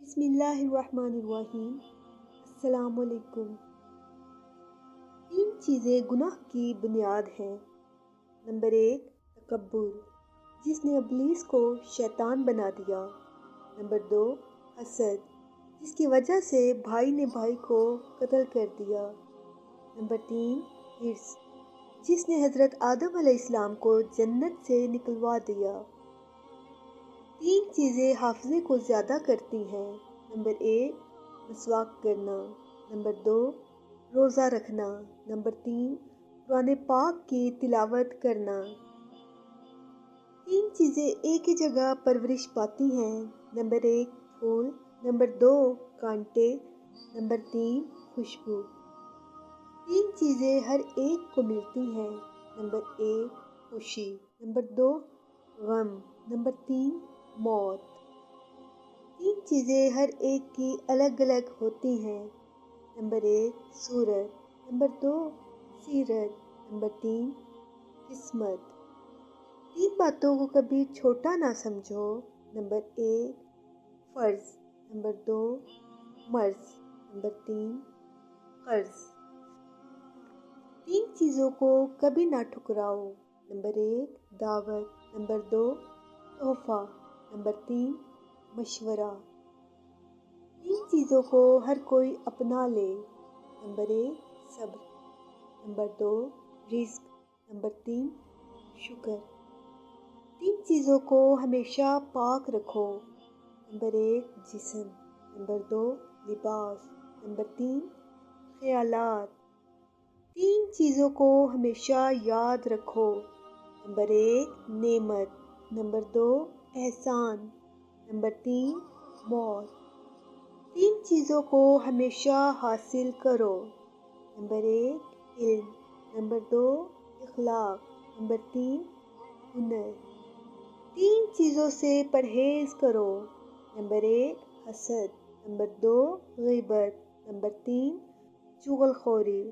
بسم اللہ الرحمن الرحیم۔ السلام علیکم۔ تین چیزیں گناہ کی بنیاد ہیں۔ نمبر 1، تکبر، جس نے ابلیس کو شیطان بنا دیا۔ نمبر 2، حسد، جس کی وجہ سے بھائی نے بھائی کو قتل کر دیا۔ نمبر 3، حرص، جس نے حضرت آدم علیہ السلام کو جنت سے نکلوا دیا۔ تین چیزیں حافظے کو زیادہ کرتی ہیں۔ نمبر 1، مسواک کرنا۔ نمبر 2، روزہ رکھنا۔ نمبر 3، قرآن پاک کی تلاوت کرنا۔ تین چیزیں ایک ہی جگہ پرورش پاتی ہیں۔ نمبر 1، پھول۔ نمبر 2، کانٹے۔ نمبر 3، خوشبو۔ تین چیزیں ہر ایک کو ملتی ہیں۔ نمبر 1، خوشی۔ نمبر 2، غم۔ نمبر 3، موت۔ تین چیزیں ہر ایک کی الگ الگ ہوتی ہیں۔ نمبر 1، صورت۔ نمبر 2، سیرت۔ نمبر 3، قسمت۔ تین باتوں کو کبھی چھوٹا نہ سمجھو۔ نمبر 1، فرض۔ نمبر 2، مرض۔ نمبر 3، قرض۔ تین چیزوں کو کبھی نہ ٹھکراؤ۔ نمبر 1، دعوت۔ نمبر 2، تحفہ۔ نمبر 3، مشورہ۔ تین چیزوں کو ہر کوئی اپنا لے۔ نمبر 1، صبر۔ نمبر 2، رزق۔ نمبر 3، شکر۔ تین چیزوں کو ہمیشہ پاک رکھو۔ نمبر 1، جسم۔ نمبر 2، لباس۔ نمبر 3، خیالات۔ تین چیزوں کو ہمیشہ یاد رکھو۔ نمبر 1، نعمت۔ نمبر 2، احسان۔ نمبر 3، موت۔ تین چیزوں کو ہمیشہ حاصل کرو۔ نمبر 1، علم۔ نمبر 2، اخلاق۔ نمبر 3، ہنر۔ تین چیزوں سے پرہیز کرو۔ نمبر 1، حسد۔ نمبر 2، غیبت۔ نمبر 3، چغل خوری۔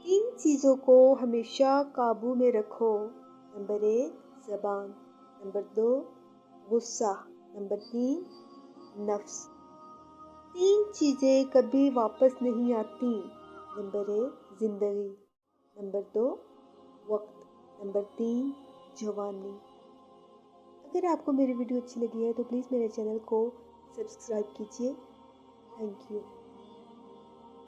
تین چیزوں کو ہمیشہ قابو میں رکھو۔ نمبر 1، زبان۔ نمبر 2، غصہ۔ نمبر 3، نفس۔ تین چیزیں کبھی واپس نہیں آتی۔ نمبر 1، زندگی۔ نمبر 2، وقت۔ نمبر 3، جوانی۔ اگر آپ کو میری ویڈیو اچھی لگی ہے تو پلیز میرے چینل کو سبسکرائب کیجیے۔ Thank you.